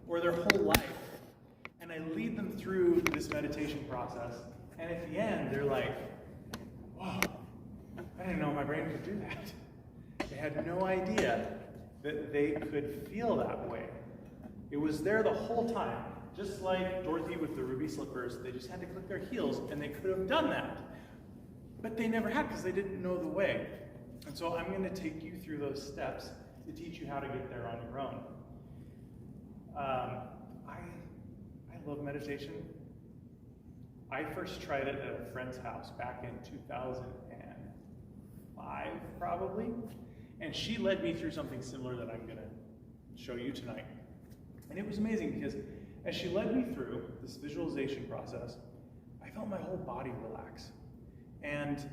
or their whole life. And I lead them through this meditation process. And at the end, they're like, whoa, I didn't know my brain could do that. They had no idea that they could feel that way. It was there the whole time. Just like Dorothy with the ruby slippers, they just had to click their heels and they could have done that. But they never had because they didn't know the way. And so I'm going to take you through those steps to teach you how to get there on your own. I love meditation. I first tried it at a friend's house back in 2005, probably. And she led me through something similar that I'm going to show you tonight. And it was amazing because as she led me through this visualization process, I felt my whole body relax. And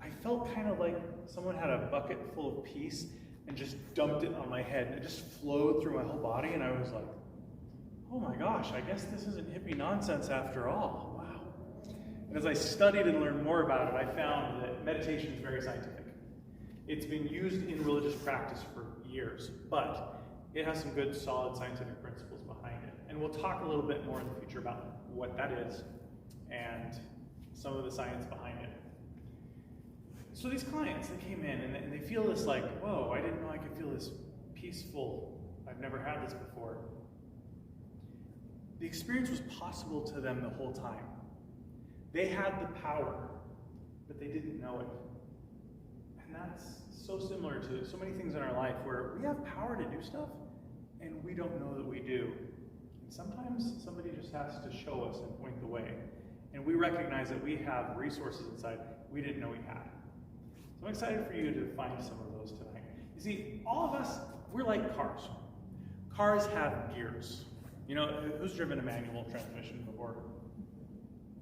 I felt kind of like someone had a bucket full of peace and just dumped it on my head. And it just flowed through my whole body, and I was like, oh my gosh, I guess this isn't hippie nonsense after all. Wow. And as I studied and learned more about it, I found that meditation is very scientific. It's been used in religious practice for years, but it has some good, solid scientific principles behind it. And we'll talk a little bit more in the future about what that is and some of the science behind it. So these clients, they came in and they feel this like, whoa, I didn't know I could feel this peaceful. I've never had this before. The experience was possible to them the whole time. They had the power, but they didn't know it. And that's so similar to so many things in our life where we have power to do stuff and we don't know that we do. And sometimes somebody just has to show us and point the way. And we recognize that we have resources inside we didn't know we had. So I'm excited for you to find some of those tonight. You see, all of us, we're like cars. Cars have gears. You know, who's driven a manual transmission before?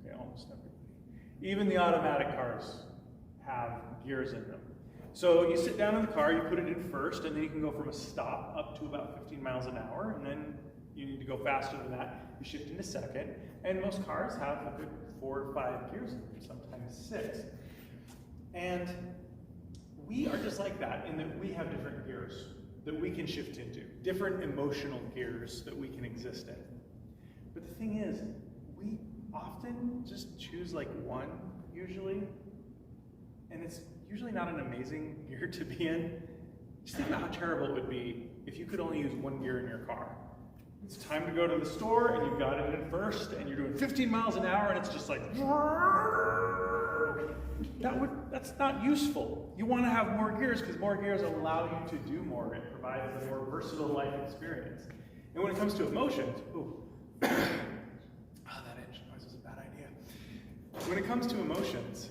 Okay, almost everybody. Even the automatic cars have gears in them. So you sit down in the car, you put it in first, and then you can go from a stop up to about 15 miles an hour, and then you need to go faster than that. You shift into second, and most cars have a good 4 or 5 gears in them, sometimes 6. And we are just like that in that we have different gears that we can shift into, different emotional gears that we can exist in. But the thing is, we often just choose like one, usually, and it's usually not an amazing gear to be in. Just think about how terrible it would be if you could only use one gear in your car. It's time to go to the store, and you've got it in first, and you're doing 15 miles an hour, and it's just like, that's not useful. You want to have more gears because more gears allow you to do more. It provides a more versatile life experience. And when it comes to emotions, that engine noise is a bad idea. When it comes to emotions,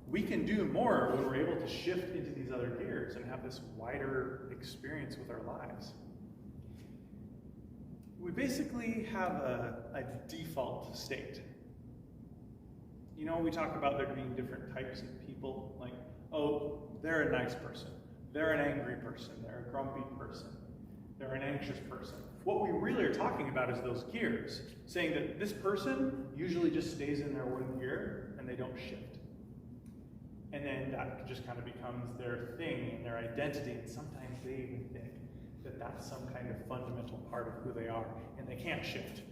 we can do more when we're able to shift into these other gears and have this wider experience with our lives. We basically have a default state. You know, we talk about there being different types of people, like, oh, they're a nice person, they're an angry person, they're a grumpy person, they're an anxious person. What we really are talking about is those gears, saying that this person usually just stays in their one gear and they don't shift. And then that just kind of becomes their thing and their identity, and sometimes they even think that that's some kind of fundamental part of who they are, and they can't shift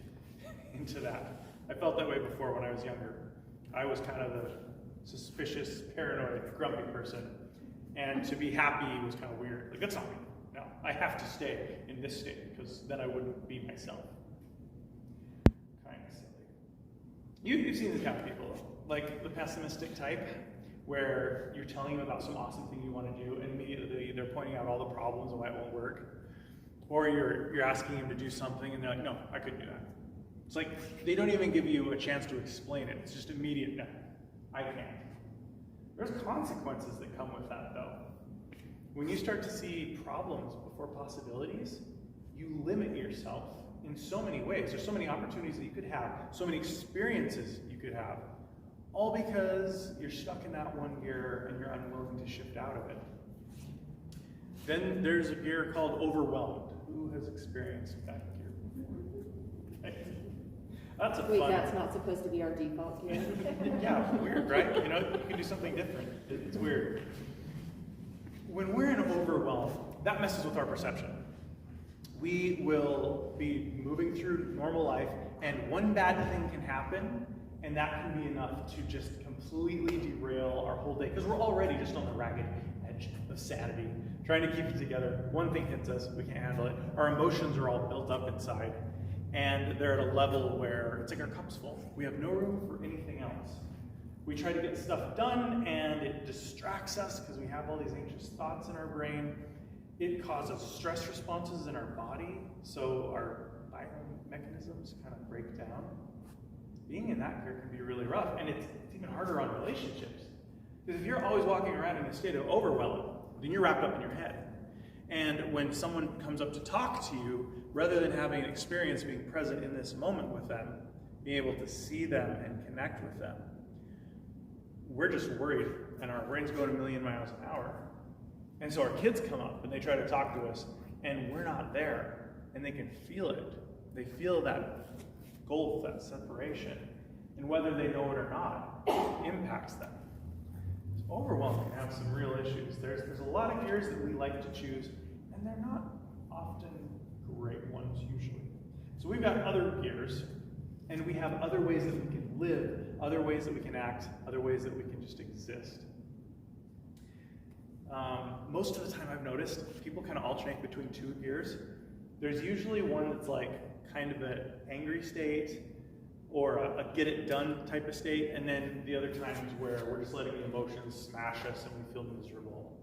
into that. I felt that way before when I was younger. I was kind of the suspicious, paranoid, grumpy person, and to be happy was kind of weird. Like, that's not me. No, I have to stay in this state, because then I wouldn't be myself. Kind of silly. You've seen these kind of people, like the pessimistic type, where you're telling them about some awesome thing you want to do, and immediately they're pointing out all the problems and why it won't work. Or you're asking them to do something, and they're like, no, I couldn't do that. It's like they don't even give you a chance to explain it. It's just immediate, no, I can't. There's consequences that come with that, though. When you start to see problems before possibilities, you limit yourself in so many ways. There's so many opportunities that you could have, so many experiences you could have, all because you're stuck in that one gear and you're unwilling to shift out of it. Then there's a gear called overwhelmed. Who has experienced that gear before? That's a Wait, fun that's not supposed to be our default gear. Yeah, weird, right? You know, you can do something different. It's weird. When we're in overwhelm, that messes with our perception. We will be moving through normal life, and one bad thing can happen, and that can be enough to just completely derail our whole day, because we're already just on the ragged edge of sanity, trying to keep it together. One thing hits us, we can't handle it. Our emotions are all built up inside, and they're at a level where it's like our cup's full. We have no room for anything else. We try to get stuff done, and it distracts us because we have all these anxious thoughts in our brain. It causes stress responses in our body, so our biomechanisms kind of break down. Being in that gear can be really rough, and it's even harder on relationships. Because if you're always walking around in a state of overwhelm, then you're wrapped up in your head. And when someone comes up to talk to you, rather than having an experience being present in this moment with them, being able to see them and connect with them, we're just worried, and our brain's going a million miles an hour. And so our kids come up and they try to talk to us, and we're not there, and they can feel it. They feel that gulf, that separation, and whether they know it or not, it impacts them. Overwhelm can have some real issues. There's a lot of gears that we like to choose, and they're not often great ones usually. So we've got other gears, and we have other ways that we can live, other ways that we can act, other ways that we can just exist. Most of the time I've noticed people kind of alternate between two gears. There's usually one that's like kind of an angry state or a get it done type of state, and then the other times where we're just letting the emotions smash us and we feel miserable.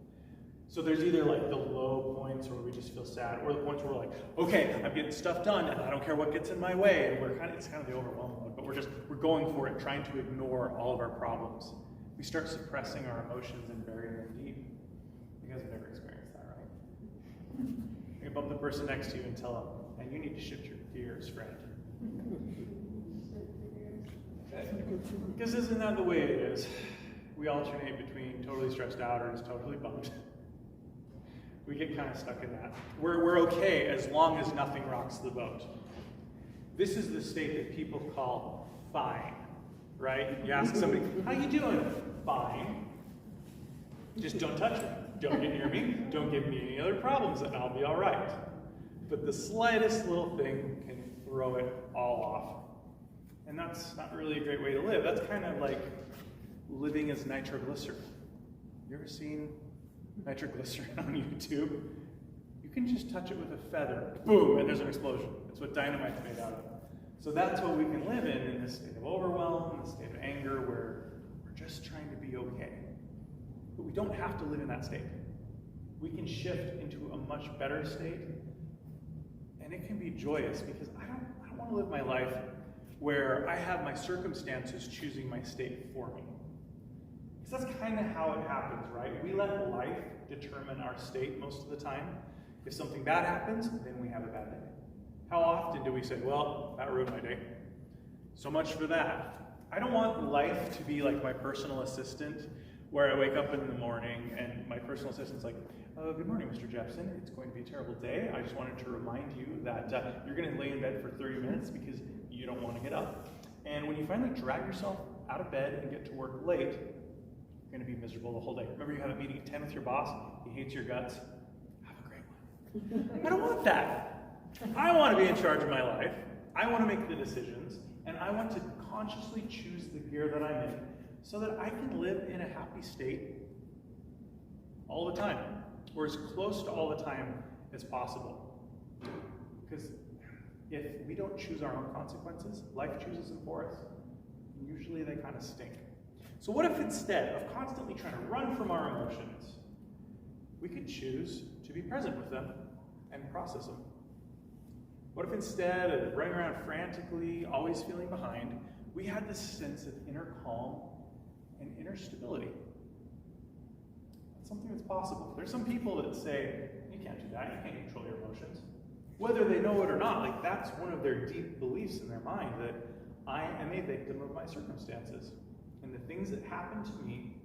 So there's either like the low points where we just feel sad, or the points where we're like, okay, I'm getting stuff done and I don't care what gets in my way, and it's kind of the overwhelm mode, but we're going for it, trying to ignore all of our problems. We start suppressing our emotions and burying them deep. You guys have never experienced that, right? You bump the person next to you and tell them, and you need to shift your gears, friend. Because isn't that the way it is? We alternate between totally stressed out or just totally bummed. We get kind of stuck in that. We're okay as long as nothing rocks the boat. This is the state that people call fine, right? You ask somebody, how you doing? Fine. Just don't touch me. Don't get near me. Don't give me any other problems and I'll be all right. But the slightest little thing can throw it all off. And that's not really a great way to live. That's kind of like living as nitroglycerin. You ever seen nitroglycerin on YouTube? You can just touch it with a feather, boom, and there's an explosion. That's what dynamite's made out of. So that's what we can live in this state of overwhelm, in this state of anger, where we're just trying to be okay. But we don't have to live in that state. We can shift into a much better state, and it can be joyous, because I don't want to live my life where I have my circumstances choosing my state for me. Because that's kind of how it happens, right? We let life determine our state most of the time. If something bad happens, then we have a bad day. How often do we say, well, that ruined my day? So much for that. I don't want life to be like my personal assistant, where I wake up in the morning and my personal assistant's like, good morning, Mr. Jefferson. It's going to be a terrible day. I just wanted to remind you that you're going to lay in bed for 30 minutes because you don't want to get up. And when you finally drag yourself out of bed and get to work late, you're going to be miserable the whole day. Remember, you have a meeting at 10 with your boss, he hates your guts. Have a great one. I don't want that. I want to be in charge of my life. I want to make the decisions, and I want to consciously choose the gear that I'm in so that I can live in a happy state all the time, or as close to all the time as possible. Because if we don't choose our own consequences, life chooses them for us. And usually they kind of stink. So what if instead of constantly trying to run from our emotions, we could choose to be present with them and process them? What if instead of running around frantically, always feeling behind, we had this sense of inner calm and inner stability? That's something that's possible. There's some people that say, you can't do that, you can't control your emotions. Whether they know it or not, like that's one of their deep beliefs in their mind, that I am a victim of my circumstances. And the things that happen to me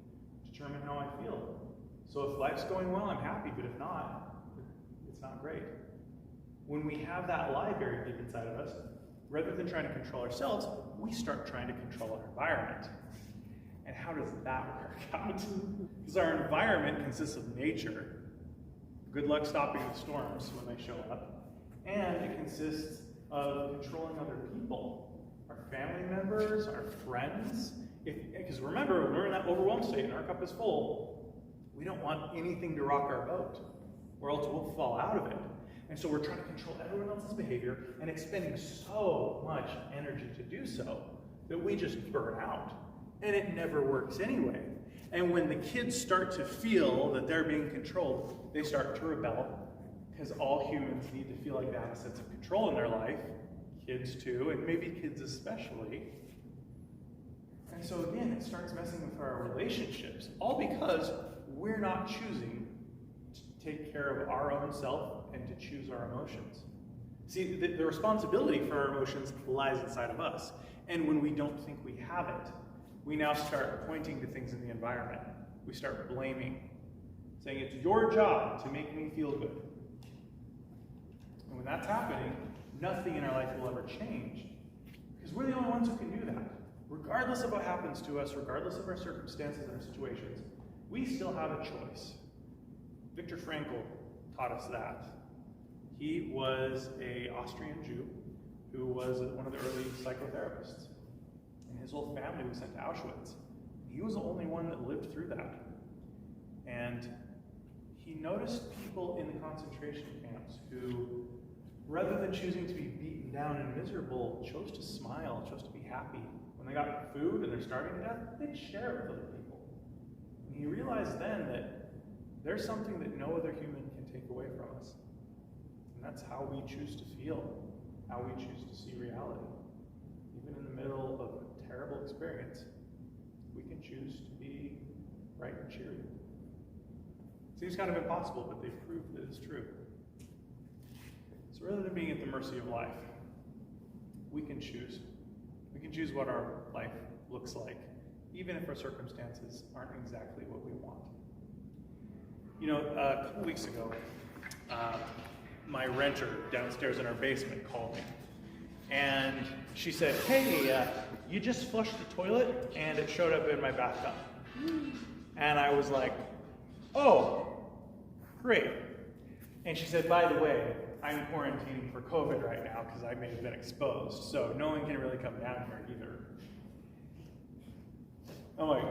determine how I feel. So if life's going well, I'm happy, but if not, it's not great. When we have that lie buried deep inside of us, rather than trying to control ourselves, we start trying to control our environment. And how does that work out? Because our environment consists of nature. Good luck stopping the storms when they show up. And it consists of controlling other people, our family members, our friends. Because remember, when we're in that overwhelmed state and our cup is full, we don't want anything to rock our boat, or else we'll fall out of it. And so we're trying to control everyone else's behavior and expending so much energy to do so that we just burn out. And it never works anyway. And when the kids start to feel that they're being controlled, they start to rebel, because all humans need to feel like they have a sense of control in their life, kids too, and maybe kids especially. And so again, it starts messing with our relationships, all because we're not choosing to take care of our own self and to choose our emotions. See, the responsibility for our emotions lies inside of us. And when we don't think we have it, we now start pointing to things in the environment. We start blaming, saying it's your job to make me feel good. And when that's happening, nothing in our life will ever change, because we're the only ones who can do that. Regardless of what happens to us, regardless of our circumstances and our situations, we still have a choice. Viktor Frankl taught us that. He was an Austrian Jew who was one of the early psychotherapists. And his whole family was sent to Auschwitz. He was the only one that lived through that. And he noticed people in the concentration camps who, rather than choosing to be beaten down and miserable, chose to smile, chose to be happy. When they got food and they're starving to death, they'd share it with other people. And he realized then that there's something that no other human can take away from us. And that's how we choose to feel, how we choose to see reality. Even in the middle of a terrible experience, we can choose to be bright and cheery. Seems kind of impossible, but they've proved that it's true. So rather than being at the mercy of life, we can choose. We can choose what our life looks like, even if our circumstances aren't exactly what we want. You know, a couple weeks ago, my renter downstairs in our basement called me. And she said, hey, you just flushed the toilet and it showed up in my bathtub. And I was like, oh, great. And she said, by the way, I'm quarantining for COVID right now because I may have been exposed, so no one can really come down here either. I'm like,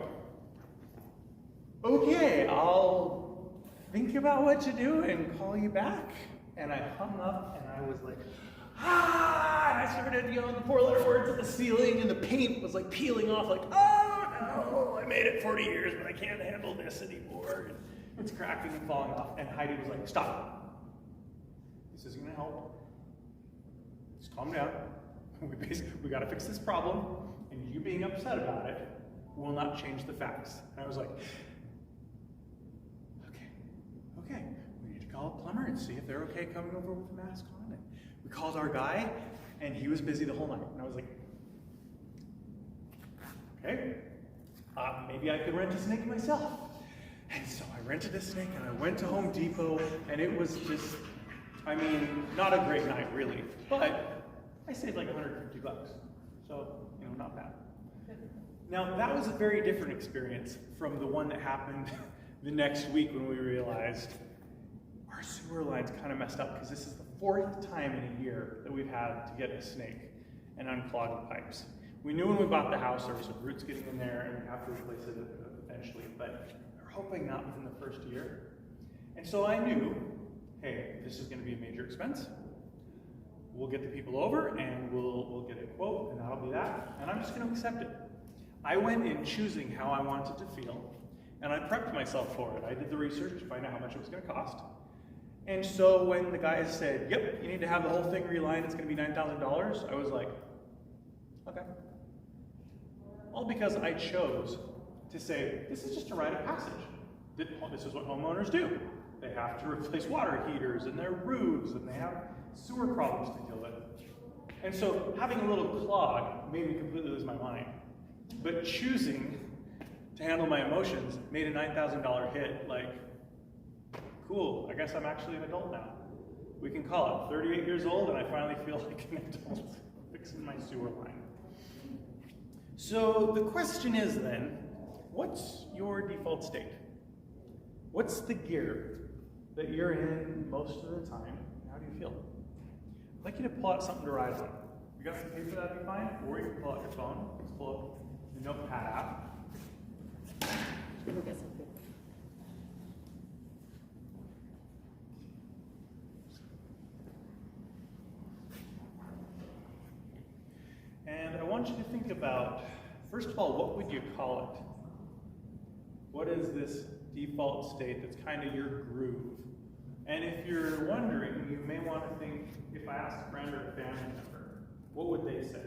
okay, I'll think about what to do and call you back. And I hung up and I was like, ah! And I started yelling the 4-letter words at the ceiling, and the paint was like peeling off, like, oh no, I made it 40 years, but I can't handle this anymore. And it's cracking and falling off. And Heidi was like, stop. This isn't gonna help. Just calm down. We gotta fix this problem, and you being upset about it will not change the facts. And I was like, okay, we need to call a plumber and see if they're okay coming over with a mask on. And we called our guy, and he was busy the whole night. And I was like, okay, maybe I could rent a snake myself. And so I rented a snake, and I went to Home Depot, and it was just, I mean, not a great night, really, but I saved like $150. So, you know, not bad. Now, that was a very different experience from the one that happened the next week when we realized our sewer line's kind of messed up, because this is the 4th time in a year that we've had to get a snake and unclog the pipes. We knew when we bought the house there were some roots getting in there and we have to replace it eventually, but we're hoping not within the first year. And so I knew, hey, this is going to be a major expense. We'll get the people over and we'll get a quote, and that'll be that, and I'm just going to accept it. I went in choosing how I wanted to feel, and I prepped myself for it. I did the research to find out how much it was going to cost. And so when the guys said, yep, you need to have the whole thing relined, it's going to be $9,000, I was like, okay. All because I chose to say, this is just a rite of passage. This is what homeowners do. They have to replace water heaters and their roofs, and they have sewer problems to deal with. And so having a little clog made me completely lose my mind. But choosing to handle my emotions made a $9,000 hit like, cool, I guess I'm actually an adult now. We can call it. 38 years old, and I finally feel like an adult fixing my sewer line. So the question is then, what's your default state? What's the gear that you're in most of the time? How do you feel? like you to pull out something to write on. You got some paper, that'd be fine. Or you can pull out your phone. Let's pull up the notepad app. We'll get some food. And I want you to think about, first of all, what would you call it? What is this default state that's kind of your groove? And if you're wondering, you may want to think, if I asked a friend or a family member, what would they say?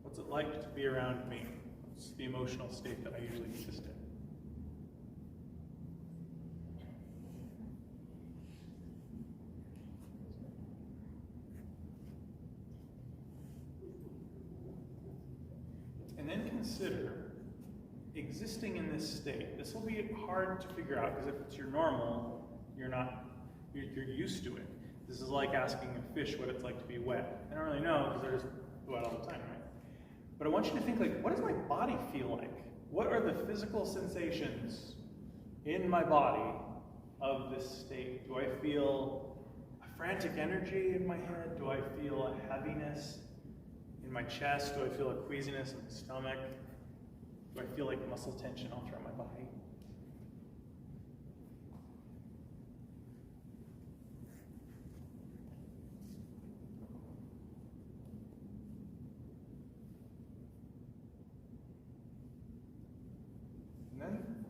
What's it like to be around me? What's the emotional state that I usually exist in? And then consider existing in this state. This will be hard to figure out because if it's your normal, you're used to it. This is like asking a fish what it's like to be wet. They don't really know because they're just wet all the time, right? But I want you to think, like, what does my body feel like? What are the physical sensations in my body of this state? Do I feel a frantic energy in my head? Do I feel a heaviness in my chest? Do I feel a queasiness in my stomach? Do I feel like muscle tension all throughout my body? And then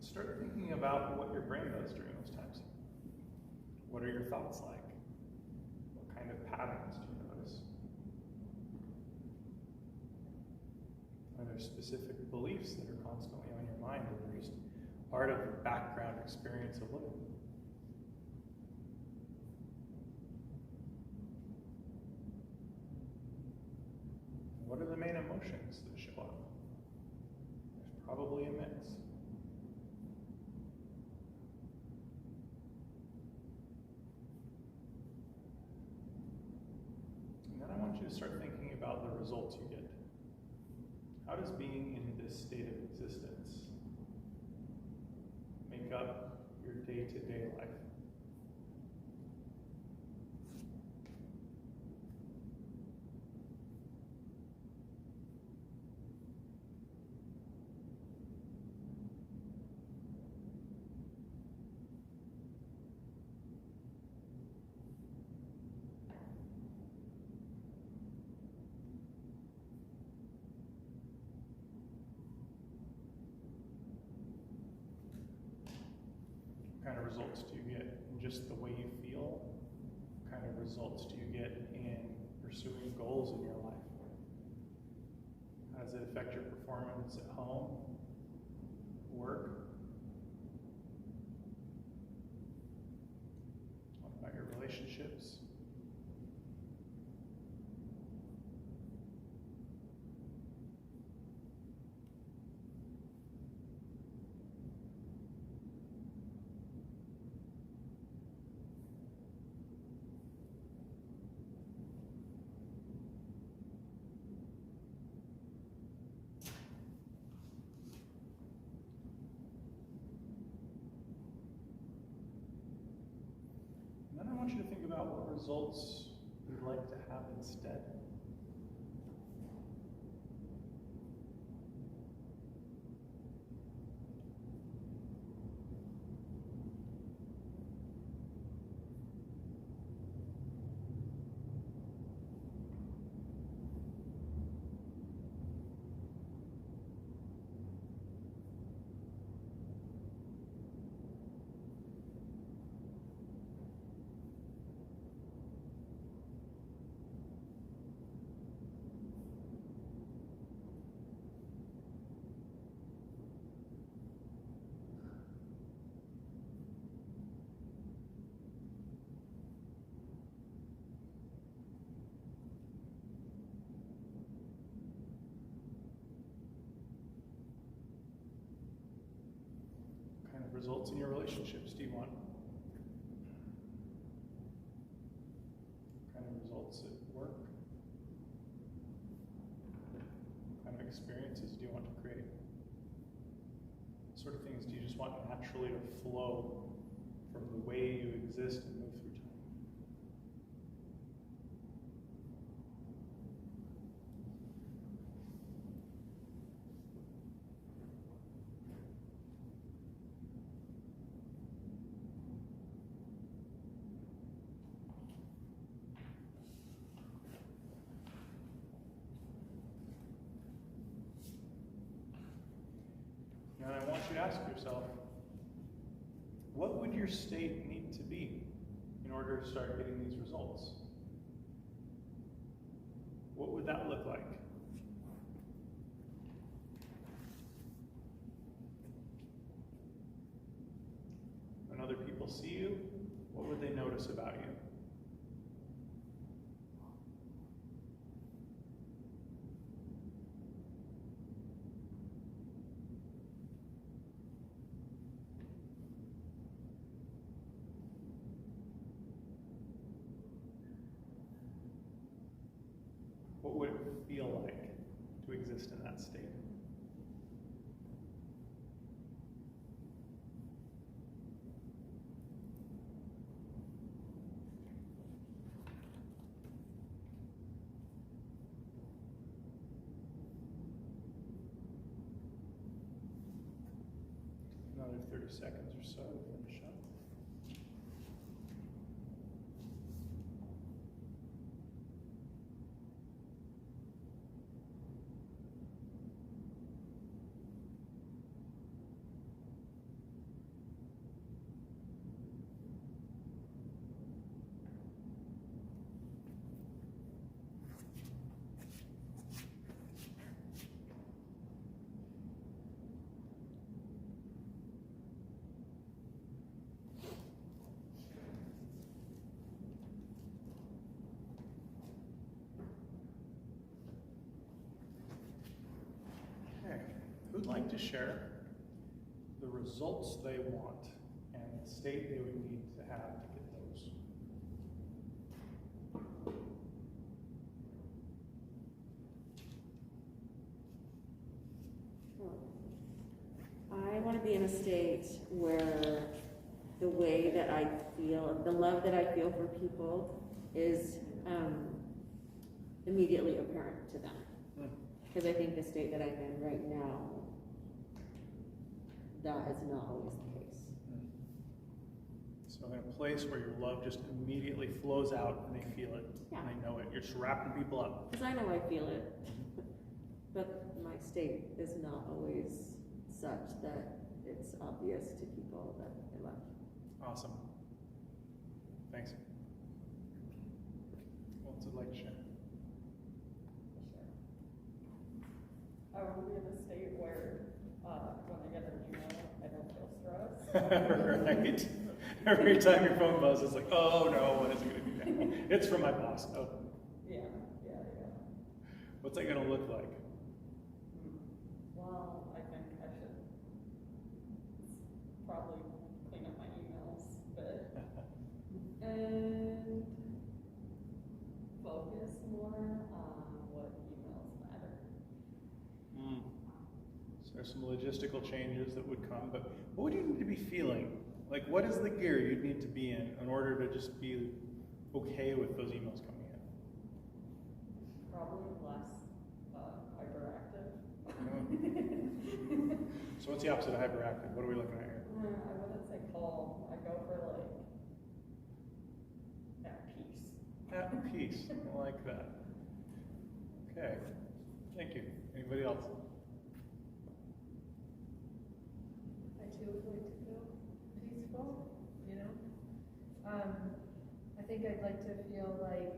start thinking about what your brain does during those times. What are your thoughts like? What kind of patterns do you notice? Are there specific beliefs that are constantly on your mind, or they're just part of the background experience of living? What are the main emotions that show up? There's probably a mix. And then I want you to start thinking about the results you get. How does being in this state of existence make up your day-to-day life? What kind of results do you get in just the way you feel? What kind of results do you get in pursuing goals in your life? How does it affect your performance at home, work? What about your relationships? And then I want you to think about what results you'd like to have instead. What kind of results in your relationships do you want? What kind of results at work? What kind of experiences do you want to create? What sort of things do you just want naturally to flow from the way you exist and move through time? ask yourself, what would your state need to be in order to start getting these results? What would that look like? When other people see you, what would they notice about you? What would it feel like to exist in that state? Another 30 seconds or so to finish up. Who'd like to share the results they want and the state they would need to have to get those? I want to be in a state where the way that I feel, the love that I feel for people is immediately apparent to them. Because I think the state that I'm in right now, that is not always the case. So in a place where your love just immediately flows out and they feel it, Yeah. and they know it, you're just wrapping people up. Because I know I feel it, but my state is not always such that it's obvious to people that I love. Awesome. Thanks. What's it like to share? I want to be in a state where when I get an email, I don't feel stressed. Right. Every time your phone buzzes, it's like, oh no, what is it going to be now? It's from my boss. Oh. Yeah. What's that going to look like? Well, I think I should probably clean up my emails a bit and focus more on what emails matter. So there's some logistical changes that would come, but what would you need to be feeling? Like, what is the gear you'd need to be in order to just be okay with those emails coming in? Probably less hyperactive. So what's the opposite of hyperactive? What are we looking at here? I wouldn't say calm. I go for like at peace. At peace. I like that. Okay. Thank you. Anybody else? I too would like to feel peaceful, you know? I think I'd like to feel like,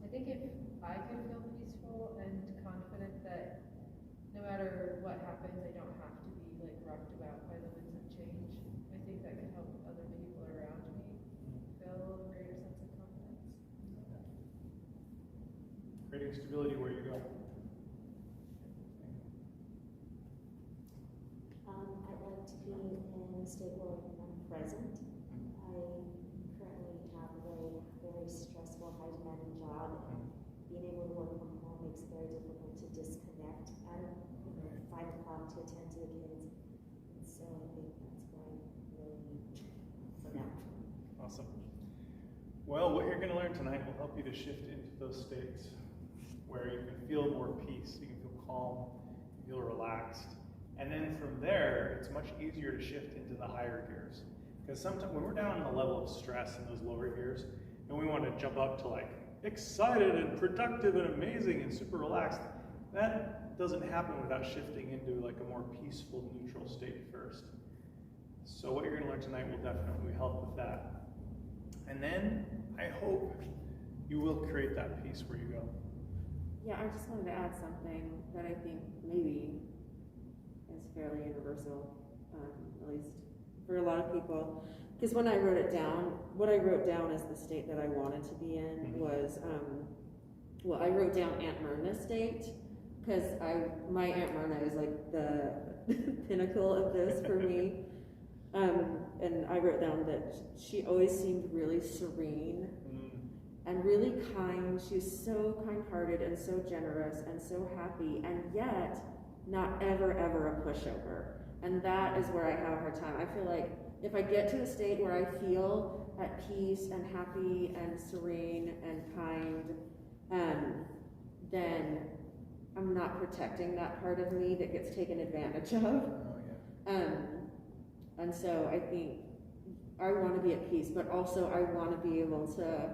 I think if I could feel peaceful and confident that no matter what happens, I don't have to be like rocked about by the winds of change, I think that could help other people around me feel a greater sense of confidence. Creating stability where you go. I'd like to be in a state where I'm present. I currently have a very stressful, high-demanding job, and being able to work from home makes it very difficult to disconnect at 5 o'clock to attend to the kids. And so I think that's what I really need for now. Awesome. Well, what you're going to learn tonight will help you to shift into those states where you can feel more peace, you can feel calm, you feel relaxed. And then from there, it's much easier to shift into the higher gears. Because sometimes when we're down in the level of stress in those lower gears, and we want to jump up to like excited and productive and amazing and super relaxed, that doesn't happen without shifting into like a more peaceful, neutral state first. So what you're going to learn tonight will definitely help with that. And then I hope you will create that peace where you go. Yeah, I just wanted to add something that I think maybe is fairly universal, at least for a lot of people. Because when I wrote it down, what I wrote down as the state that I wanted to be in was, well, I wrote down Aunt Myrna's state, because my Aunt Myrna is like the pinnacle of this for me. And I wrote down that she always seemed really serene and really kind. She was so kind-hearted and so generous and so happy, and yet not ever a pushover. And that is where I have a hard time. I feel like if I get to a state where I feel at peace and happy and serene and kind, then I'm not protecting that part of me that gets taken advantage of. And so I think I want to be at peace, but also I want to be able to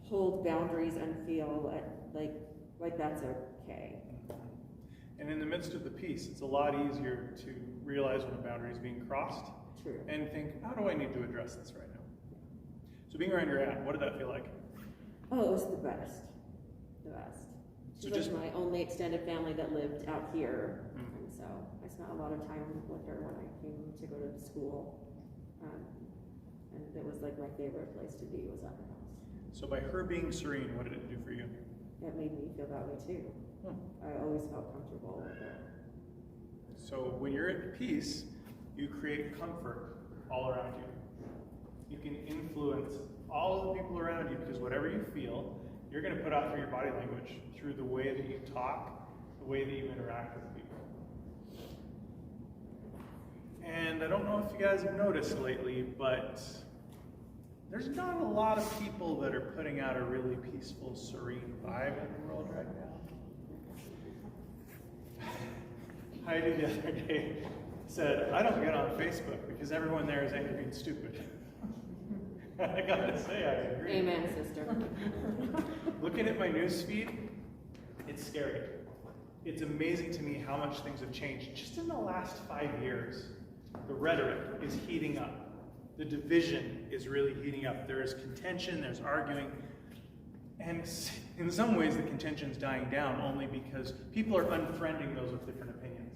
hold boundaries and feel like that's okay. And in the midst of the peace, it's a lot easier to realize when a boundary is being crossed. True. And think, how do I need to address this right now? So being around your aunt, what did that feel like? Oh, it was the best. The best. So She was my only extended family that lived out here, and so I spent a lot of time with her when I came to go to school. And it was like my favorite place to be was at her house. So by her being serene, what did it do for you? It made me feel that way too. I always felt comfortable with it. So when you're at peace, you create comfort all around you. You can influence all of the people around you, because whatever you feel, you're going to put out through your body language, through the way that you talk, the way that you interact with people. And I don't know if you guys have noticed lately, but there's not a lot of people that are putting out a really peaceful, serene vibe in the world right now. Heidi the other day said, I don't get on Facebook because everyone there is angry and stupid. I gotta say, I agree. Amen, sister. Looking at my news feed, it's scary. It's amazing to me how much things have changed. Just in the last 5 years, the rhetoric is heating up. The division is really heating up. There is contention, there's arguing, and in some ways the contention's dying down only because people are unfriending those with different opinions.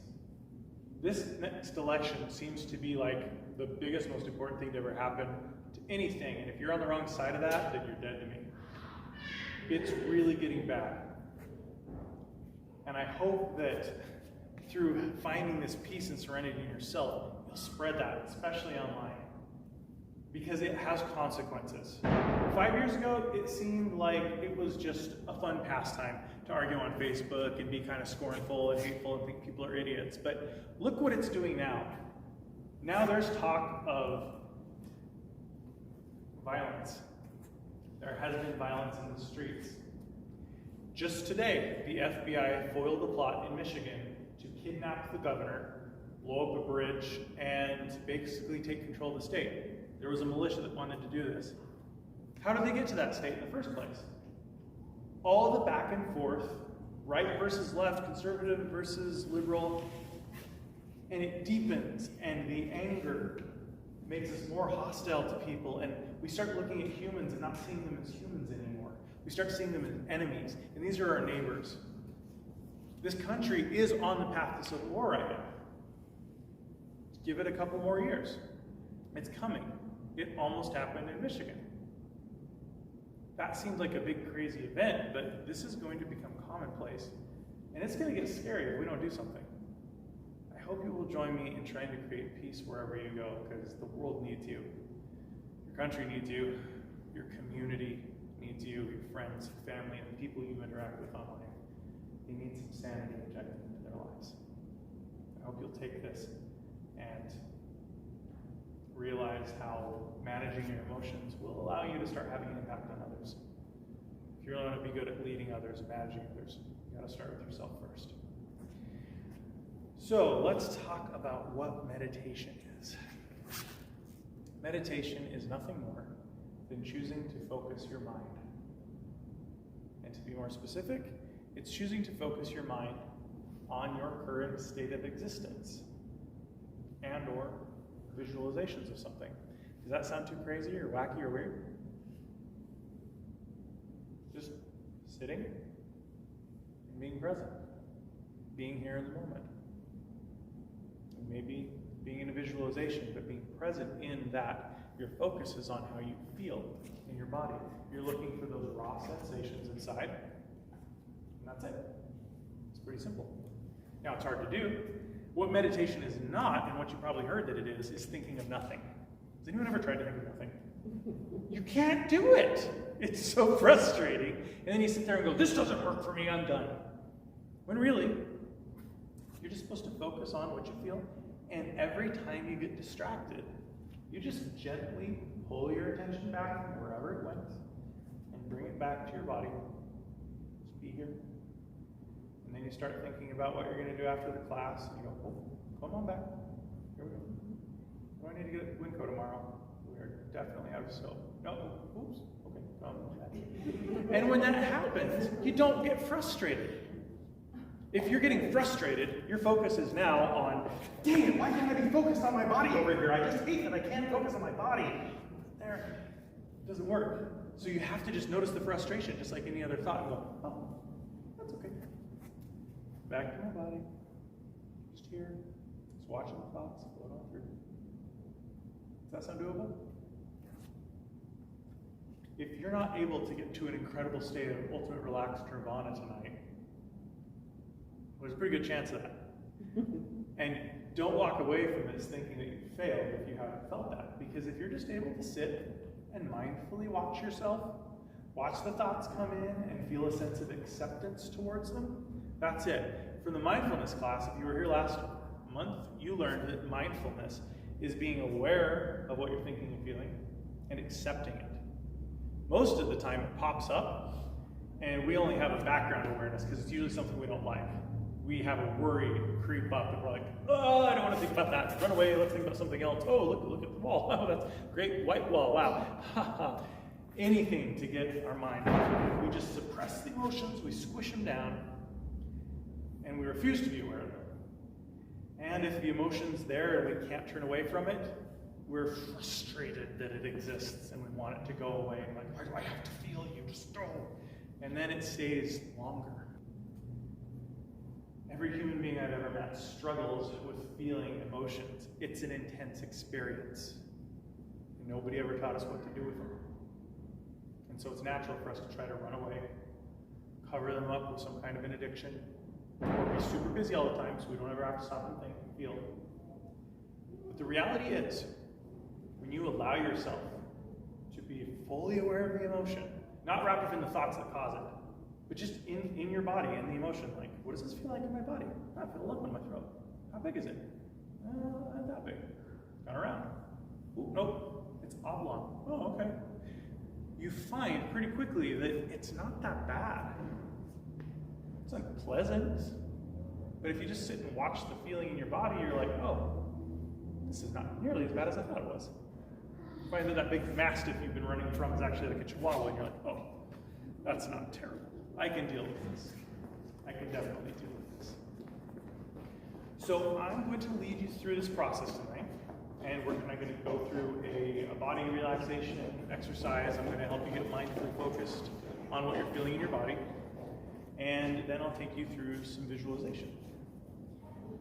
This next election seems to be like the biggest, most important thing to ever happen to anything, and if you're on the wrong side of that, then you're dead to me. It's really getting bad. And I hope that through finding this peace and serenity in yourself, you'll spread that, especially online, because it has consequences. 5 years ago, it seemed like it was just a fun pastime to argue on Facebook and be kind of scornful and hateful and think people are idiots. But look what it's doing now. Now there's talk of violence. There has been violence in the streets. Just today, the FBI foiled a plot in Michigan to kidnap the governor, blow up a bridge, and basically take control of the state. There was a militia that wanted to do this. How did they get to that state in the first place? All the back and forth, right versus left, conservative versus liberal, and it deepens, and the anger makes us more hostile to people, and we start looking at humans and not seeing them as humans anymore. We start seeing them as enemies, and these are our neighbors. This country is on the path to civil war right now. Give it a couple more years. It's coming. It almost happened in Michigan. That seems like a big, crazy event, but this is going to become commonplace, and it's going to get scary if we don't do something. I hope you will join me in trying to create peace wherever you go, because the world needs you. Your country needs you. Your community needs you, your friends, family, and the people you interact with online. They need some sanity injected into their lives. I hope you'll take this and realize how managing your emotions will allow you to start having an impact on others. If you really want to be good at leading others and managing others, you got to start with yourself first. So let's talk about what meditation is. Meditation is nothing more than choosing to focus your mind. And to be more specific, it's choosing to focus your mind on your current state of existence and or visualizations of something. Does that sound too crazy or wacky or weird? Just sitting and being present, being here in the moment. And maybe being in a visualization, but being present in that. Your focus is on how you feel in your body. You're looking for those raw sensations inside, and that's it. It's pretty simple. Now, it's hard to do. What meditation is not, and what you probably heard that it is thinking of nothing. Has anyone ever tried to think of nothing? You can't do it. It's so frustrating. And then you sit there and go, this doesn't work for me, I'm done. When really, you're just supposed to focus on what you feel, and every time you get distracted, you just gently pull your attention back from wherever it went and bring it back to your body. Just be here. And then you start thinking about what you're going to do after the class, and you go, oh, come on back. Here we go. Oh, I need to get a Winco tomorrow. We're definitely out of soap. No, oops, okay, come on. And when that happens, you don't get frustrated. If you're getting frustrated, your focus is now on, dang it, why can't I be focused on my body over here? I just hate that I can't focus on my body. There, it doesn't work. So you have to just notice the frustration, just like any other thought, and go, oh, that's okay. Back to my body, just here, just watching the thoughts float on through. Does that sound doable? If you're not able to get to an incredible state of ultimate relaxed nirvana tonight, there's a pretty good chance of that. And don't walk away from this thinking that you failed if you haven't felt that. Because if you're just able to sit and mindfully watch yourself, watch the thoughts come in and feel a sense of acceptance towards them, that's it. For the mindfulness class, if you were here last month, you learned that mindfulness is being aware of what you're thinking and feeling and accepting it. Most of the time it pops up and we only have a background awareness because it's usually something we don't like. We have a worry creep up and we're like, oh, I don't want to think about that. Run away, let's think about something else. Oh, look at the wall. Oh, that's great white wall. Wow. Anything to get our mind off of it. We just suppress the emotions, we squish them down, and we refuse to be aware of them. And if the emotion's there and we can't turn away from it, we're frustrated that it exists and we want it to go away. And like, why do I have to feel you? Just go. And then it stays longer. Every human being I've ever met struggles with feeling emotions. It's an intense experience. Nobody ever taught us what to do with them. And so it's natural for us to try to run away, cover them up with some kind of an addiction, or be super busy all the time so we don't ever have to stop and think and feel. But the reality is, when you allow yourself to be fully aware of the emotion, not wrapped up in the thoughts that cause it, but just in your body, in the emotion, like, what does this feel like in my body? I feel a lump in my throat. How big is it? Not that big. Gone around. Ooh, nope, it's oblong. Oh, okay. You find pretty quickly that it's not that bad. It's unpleasant. But if you just sit and watch the feeling in your body, you're like, oh, this is not nearly as bad as I thought it was. You find that big mastiff you've been running from is actually like a chihuahua, and you're like, oh, that's not terrible. I can deal with this. I can definitely deal with this. So I'm going to lead you through this process tonight, and we're going to go through a body relaxation exercise. I'm going to help you get mindfully focused on what you're feeling in your body, and then I'll take you through some visualization.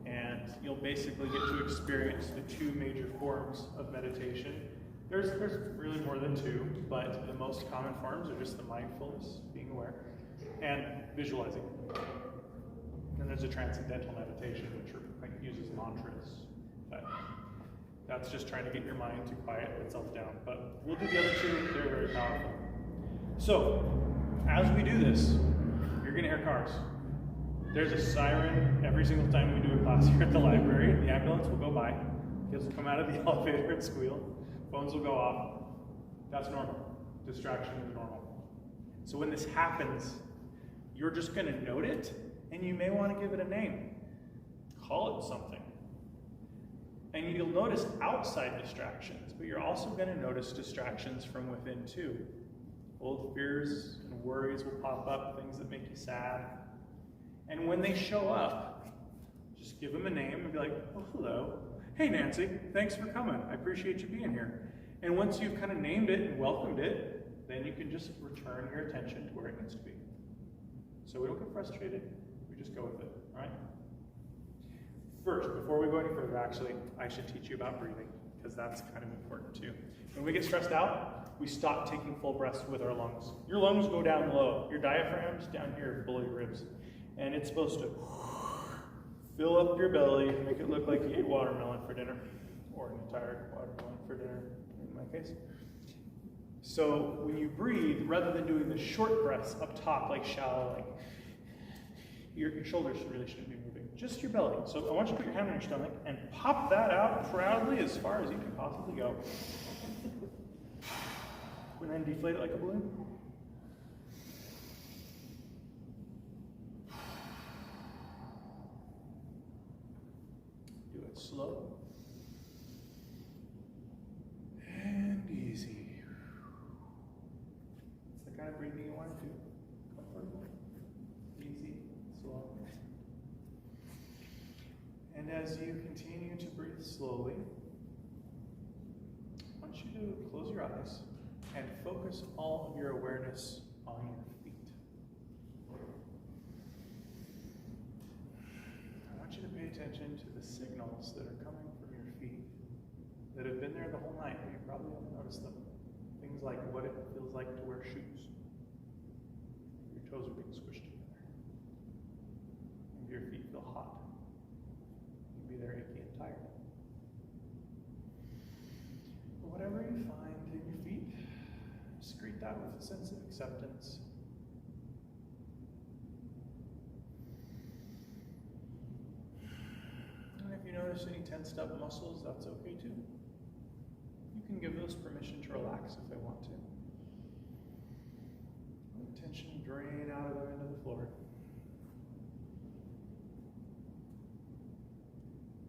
And you'll basically get to experience the two major forms of meditation. There's really more than two, but the most common forms are just the mindfulness, being aware, and visualizing. And there's a transcendental meditation, which uses mantras. But that's just trying to get your mind to quiet itself down. But we'll do the other two. They're very powerful. So, as we do this, you're going to hear cars. There's a siren every single time we do a class here at the library. The ambulance will go by. Kids will come out of the elevator and squeal. Phones will go off. That's normal. Distraction is normal. So when this happens, you're just going to note it, and you may want to give it a name. Call it something. And you'll notice outside distractions, but you're also going to notice distractions from within too. Old fears and worries will pop up, things that make you sad. And when they show up, Just give them a name and be like, oh, hello. Hey, Nancy, thanks for coming. I appreciate you being here. And once you've kind of named it and welcomed it, then you can just return your attention to where it needs to be. So we don't get frustrated, we just go with it, all right? First, before we go any further, actually, I should teach you about breathing, because that's kind of important too. When we get stressed out, we stop taking full breaths with our lungs. Your lungs go down low. Your diaphragm's down here below your ribs. And it's supposed to fill up your belly, make it look like you ate watermelon for dinner, or an entire watermelon for dinner, in my case. So when you breathe, rather than doing the short breaths up top, like shallow, like your shoulders really shouldn't be moving, just your belly. So I want you to put your hand on your stomach and pop that out proudly as far as you can possibly go. And then deflate it like a balloon. Do it slow and easy. It's the kind of breathing you want to do. Comfortable, easy, slow. And as you continue to breathe slowly, I want you to close your eyes and focus all of your awareness on your feet. I want you to pay attention to the signals that are coming from your feet that have been there the whole night, but you probably haven't noticed them. Things like what it feels like to wear shoes. Your toes are being squished together. Maybe your feet feel hot. Maybe they're achy and tired. But whatever you find in your feet, just greet that with a sense of acceptance. And if you notice any tensed up muscles, that's okay too. You can give those permission to relax if they want to. Let tension drain out of them into the floor.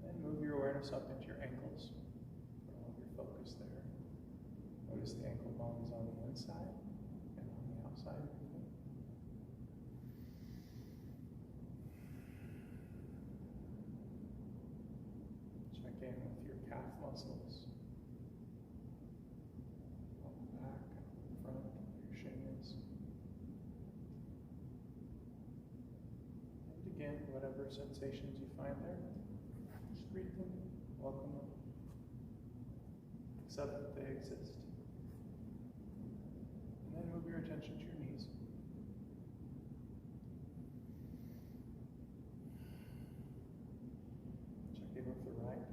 Then move your awareness up into your ankles. Put all of your focus there. Notice the ankle bones on the inside and on the outside of your feet. Check in with your calf muscles. On the back, front, where your shin is. And again, whatever sensations you find there, just greet them, welcome them, accept that they exist. And then move your attention to your knees. Check in with the right,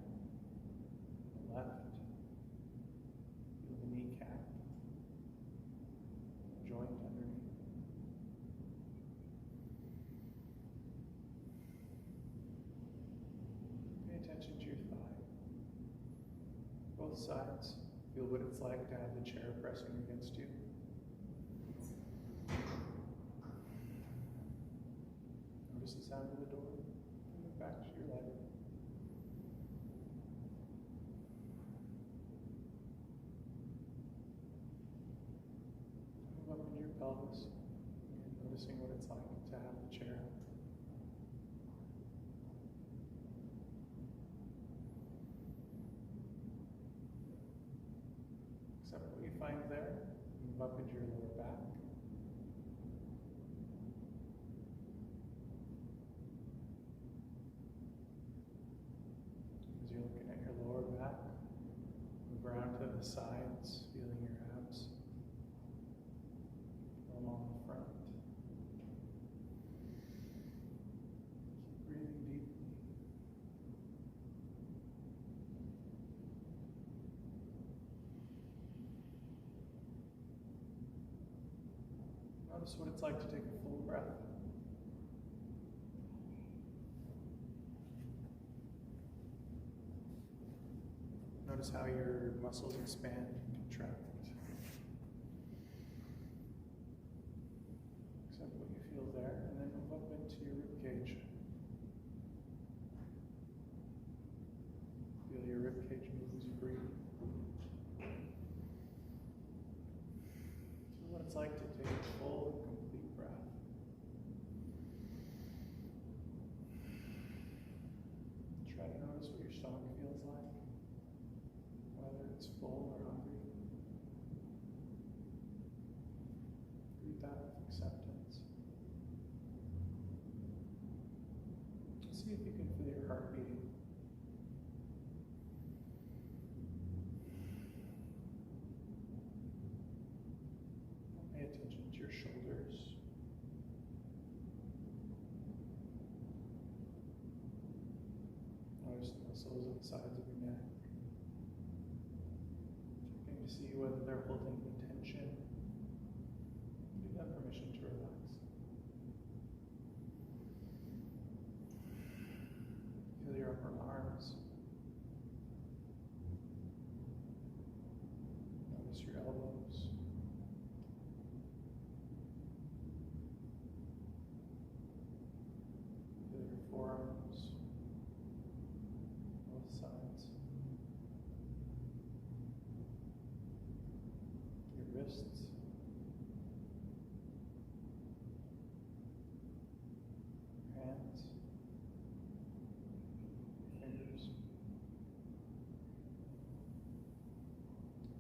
the left, feel the kneecap, the joint underneath. Pay attention to your thigh. Both sides. Feel what it's like to have the chair pressing against you. Notice the sound of the door. Move back to your leg. Move up into your pelvis. Again, noticing what it's like to have the chair. Accept what you find there. Move up into your lower back. As you're looking at your lower back, move around to the sides, feeling your abs. Feel them on the front. Keep breathing deeply. Notice what it's like to take a full breath. Notice how your muscles expand and contract. Accept what you feel there, and then move up into your rib cage. Feel your rib cage move as you breathe. Feel what it's like to take a full and complete breath. heart beating. Pay attention to your shoulders. Notice the muscles at the sides of your neck. Checking to see whether they're holding any tension. Give them permission to relax. Feel your upper arms. Notice your elbows. Feel your forearms. Both sides. Your wrists. Your hands. Fingers.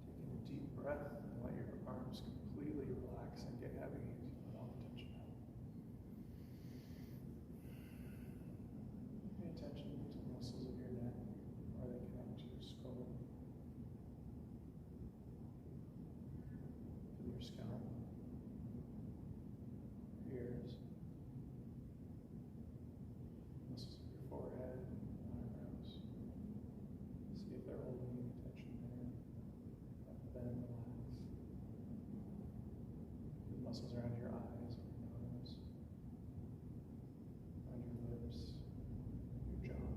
Taking a deep breath and let your arms completely relax and get heavy as you let all the tension out. Pay attention to the muscles of your neck, where they connect to your skull. Feel your scalp, your ears, muscles of your forehead and eyebrows. See if they're holding any tension there. Let them relax. The muscles around your eyes, your nose, around your lips, your jaw.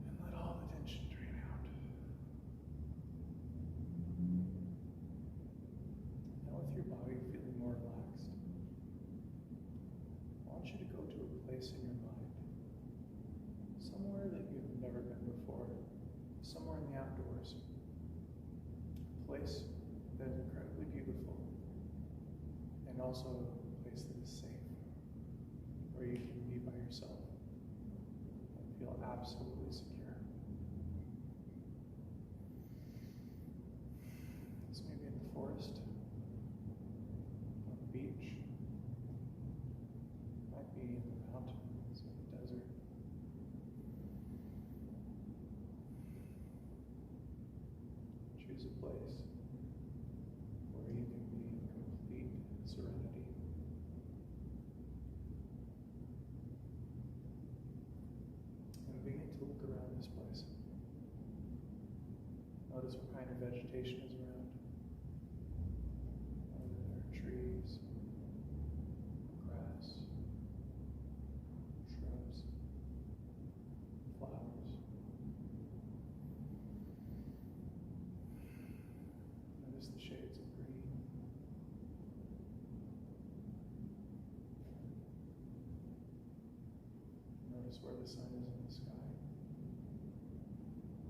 And let all the tension drain out. Now with your body feeling more relaxed, I want you to go to a place in your mind, somewhere that you've never been before, somewhere in the outdoors, a place that is incredibly beautiful, and also a place that is safe, where you can be by yourself and feel absolutely secure. This may be in the forest, on the beach, might be in the mountains or the desert. Choose a place where you can be in complete serenity. And begin to look around this place. Notice what kind of vegetation is around. Whether there are trees, grass, shrubs, flowers. Notice the shades of green. Notice where the sun is in the sky,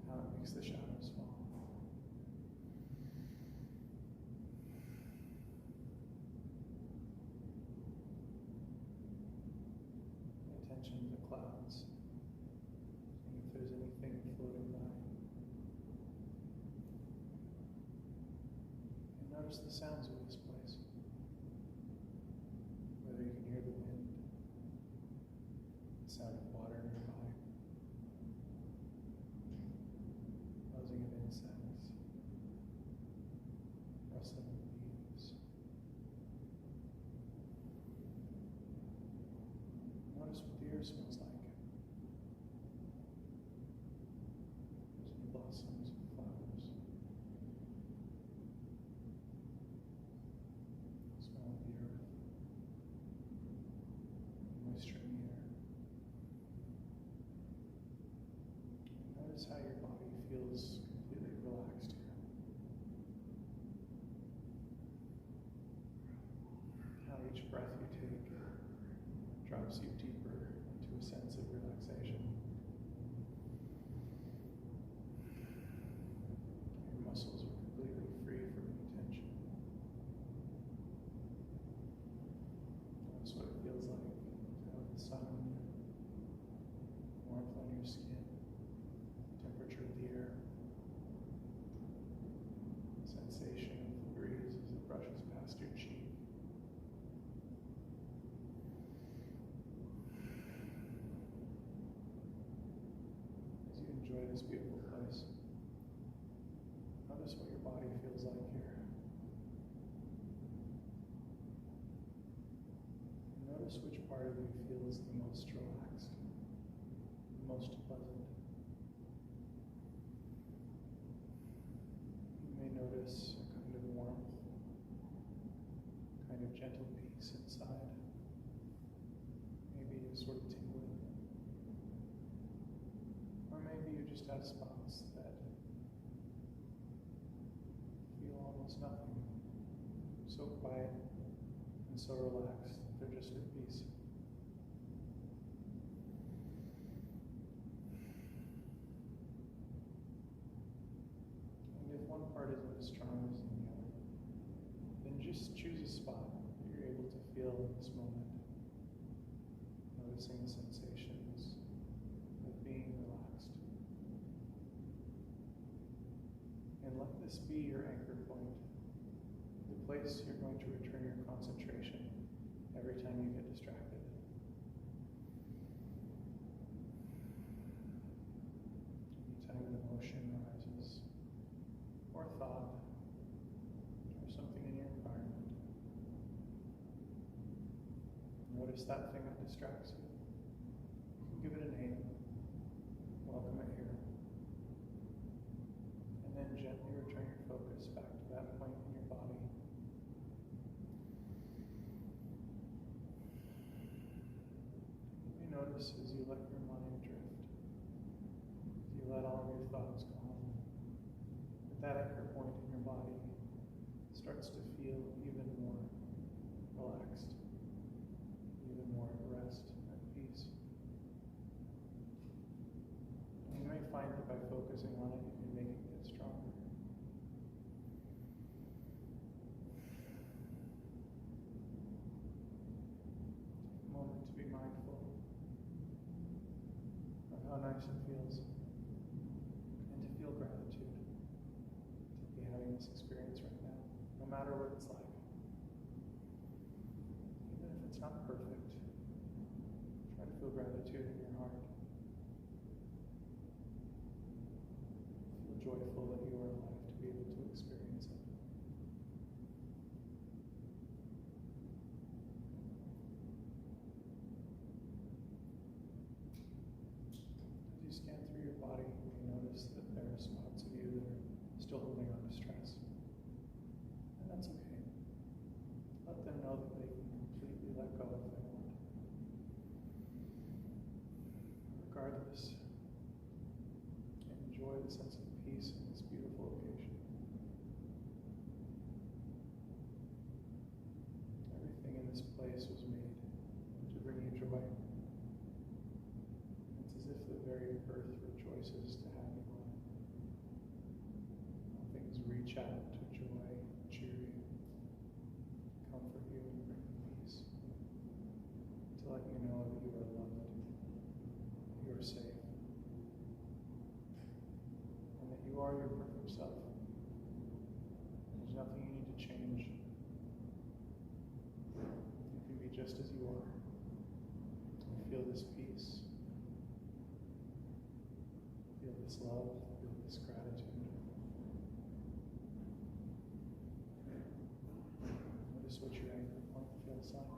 how it makes the shadows fall. Pay attention to the clouds, seeing if there's anything floating by. And notice the sounds of this place, whether you can hear the wind, the sound of water nearby, buzzing of insects, rustling of leaves. Notice what the air smells like. There's new blossoms and flowers. Smell of the earth, moisture in the air. Notice how your body feels completely relaxed here. How each breath you take drops you deeper into a sense of relaxation. Your muscles are completely free from any tension. Notice what it feels like to have the sun on you, warmth on your skin, temperature of the air, sensation of the breeze as it brushes past your cheek. this beautiful place. Notice what your body feels like here. Notice which part of you feels the most relaxed, the most pleasant. You may notice a kind of warmth, kind of gentle peace inside. Maybe a sort of tingling. Or maybe you just have spots that feel almost nothing. So quiet and so relaxed, they're just at peace. And if one part isn't as strong as the other, then just choose a spot that you're able to feel in this moment. Noticing the sensations of being relaxed. And let this be your anchor point, the place you're going to return your concentration every time you get distracted. Anytime an emotion arises, or thought, or something in your environment, notice that thing that distracts you. Give it a name, welcome it here, and then gently return your focus back to that point in your body. You notice as you let your mind drift, as you let all of your thoughts go home, that anchor point in your body starts to feel even more relaxed, even more at rest, at peace. And you may find that by focusing on it, you can make it get stronger. Take a moment to be mindful of how nice it feels, and to feel gratitude to be having this experience right now, no matter what it's like. Even if it's not perfect, try to feel gratitude in your heart. Feel joyful that you are alive to be able to experience it. As you scan through your body, you may notice that there are spots of you that are still holding on to stress. And that's okay. Let them know that they can completely let go if they want. Regardless, enjoy the sense of peace in this beautiful occasion. Everything in this place was made to bring you joy. It's as if the very earth rejoices to have you on it. All things reach out to joy, cheer you, comfort you, and bring you peace. To let you know that you are loved, that you are safe, and that you are your perfect self. There's nothing you need to change. You can be just as you are. And feel this peace. Feel this love. Feel this gratitude. Notice what your anchor point feels like.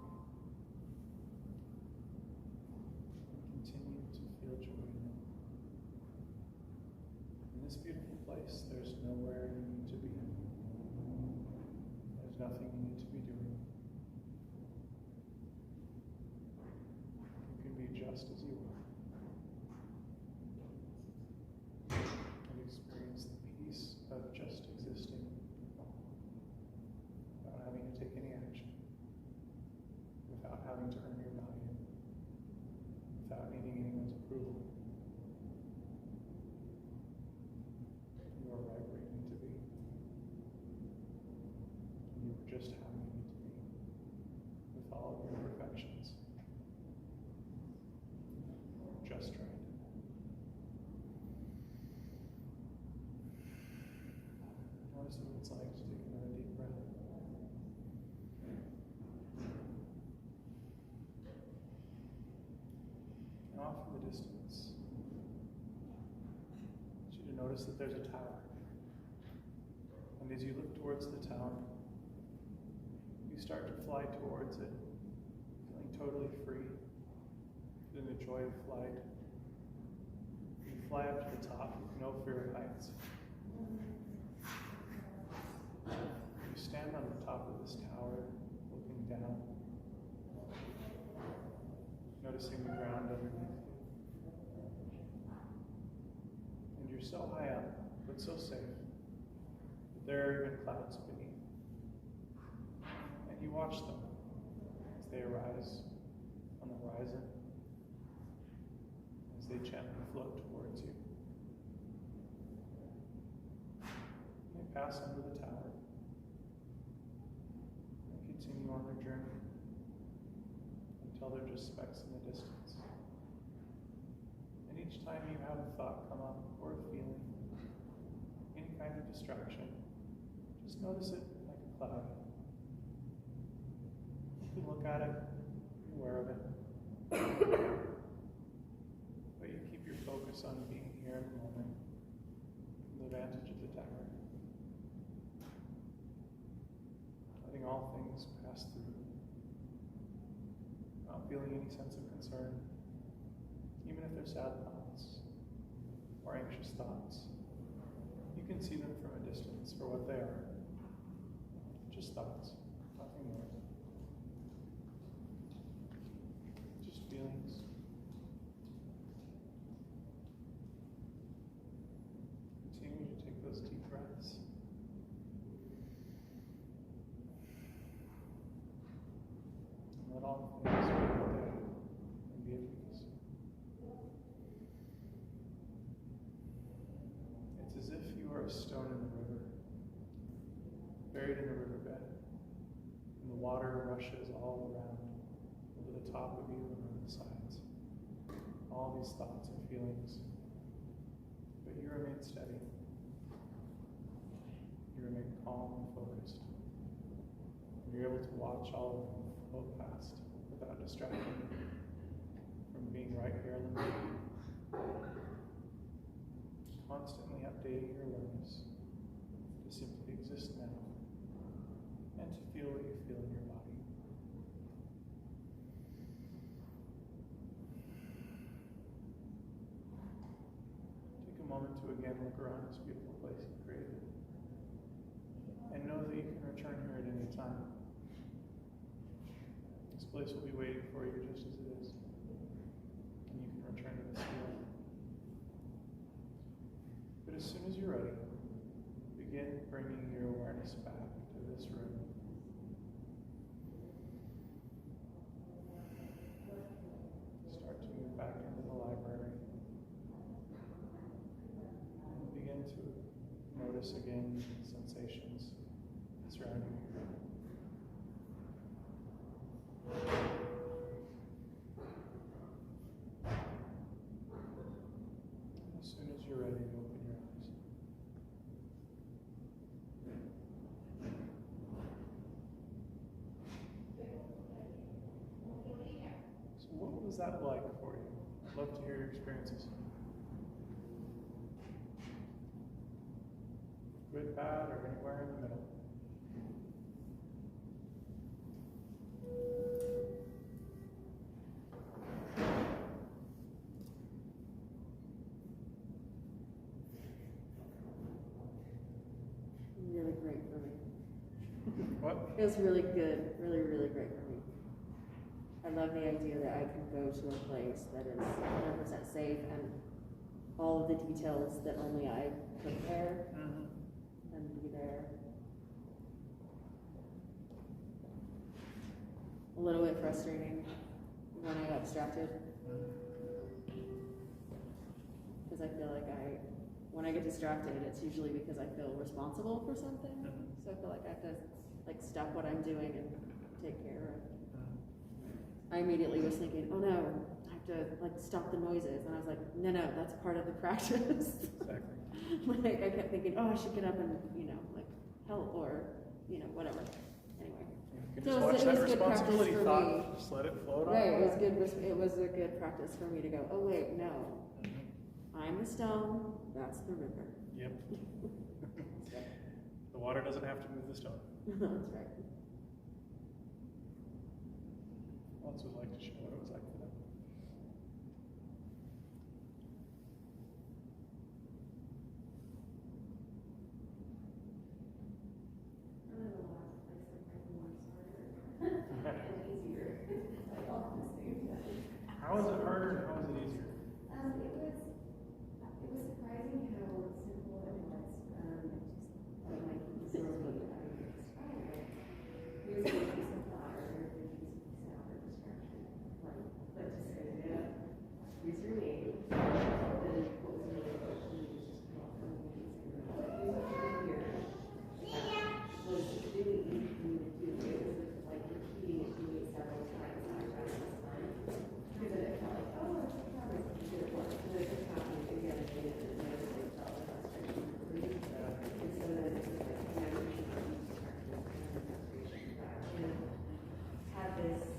And continue to feel joy in it. In this beautiful place, there's nowhere you need to be. There's nothing you need to be doing. You can be just as you are. And experience the peace of just existing without having to take any action, without having to earn your value, without needing anyone's approval. You are right where you need to be. You are just how you need to be, with all of your imperfections. Just right. Notice what it's like to take another deep breath. And off in the distance, notice that there's a tower. And as you look towards the tower, you start to fly towards it, feeling totally free, feeling the joy of flight. You fly up to the top with no fear of heights. You stand on the top of this tower, looking down, noticing the ground underneath you. And you're so high up, but so safe, that there are even clouds beneath. And you watch them as they arise on the horizon, as they gently float towards you. They pass under the tower and continue on their journey until they're just specks in the distance. And each time you have a thought come up or a feeling, any kind of distraction, just notice it like a cloud. You can look at it, be aware of it, but you keep your focus on being here in the moment, from the vantage of the tower. Letting all things pass through, not feeling any sense of concern, even if they're sad thoughts or anxious thoughts. You can see them from a distance for what they are. Just thoughts, nothing more. Just feelings. Continue to take those deep breaths. And let all things be there and be at peace. It's as if you are a stone in the river, buried in a riverbed, and the water rushes all around, over the top of you and on the sides. All these thoughts and feelings, but you remain steady. You remain calm and focused. And you're able to watch all of them float past without distracting you from being right here in the moment. Constantly updating your awareness to simply exist now and to feel what you feel in your body. Take a moment to again look around this beautiful place you created and know that you can return here at any time. This place will be waiting for you just as it is, and you can return to this feeling. But as soon as you're ready, begin bringing your awareness back to this room. Start to move back into the library. And begin to notice again sensations surrounding you. As soon as you're ready, open your eyes. So what was that like for you? I'd love to hear your experiences. Good, bad, or anywhere in the middle. Really great for me. What? It was really good, really, really great for me. I love the idea that I can go to a place that is 100% safe and all of the details that only I could care and be there. A little bit frustrating when I got distracted. Because I feel like when I get distracted, it's usually because I feel responsible for something. So I feel like I have to stop what I'm doing and take care of. I immediately was thinking, oh no, I have to stop the noises. And I was like, no, that's part of the practice. Exactly. I kept thinking, oh, I should get up and, help or, whatever. Anyway. You can So just it watch was that good practice responsibility for thought, me. just let it float on. Right, it was good. It was a good practice for me to go, oh wait, no. I'm the stone, that's the river. Yep. The water doesn't have to move the stone. That's right. Who else would like to share what it was like for them? I'm in a lot of places like one's harder and easier. Like all at the same time. How is it harder and how is it easier? It was surprising how simple it was. Like my social media, here's a piece of flour, here's a piece of sour distraction. Like, but to say, yeah, here's your name. Then what was the other question? You just come up with these and here's what you're here. Was really easy for me to do. It was like repeating it to me several times. I tried this time. Because then it felt like, oh, it's a promise. You did it once. And then it kept happening again and again. And then it really felt like frustration for me. And so then it was like, never should be distracted. And frustration back. And had this,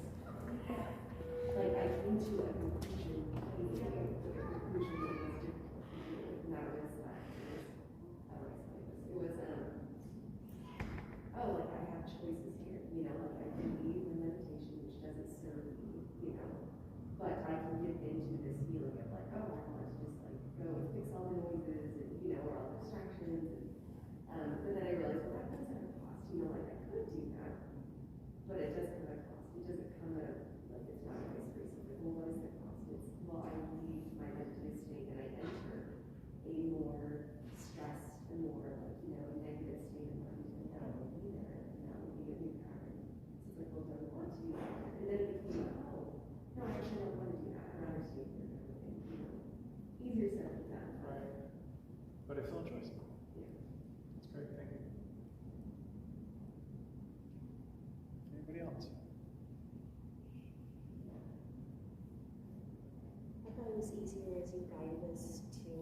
like, I came to a conclusion. The conclusion that was difficult to do. And that was that. How do I explain this? It was, oh, like I have choices here, you know, like I can leave the meditation which doesn't serve me, you know, but I can get into this feeling of like, oh, I want to just like go and fix all the noises and, you know, or all the distractions and but then I realized, well, that does have a cost, you know, like I could do that, but it does come at a cost. It doesn't come at like it's not always free. So like, well, what is the cost? It's, well, I leave my meditative state and I enter a more stressed and more like, you know, negative state of mind. And that would be there, and that would be a new pattern. So it's like, well, do I want to do that? And then it became like, oh, no, I actually don't want to do that. I'd rather stay here and everything, you know. Easier said than done. Right. But it's still a choice. Yeah. That's great, thank you. Anybody else? I thought it was easier as you guided us to,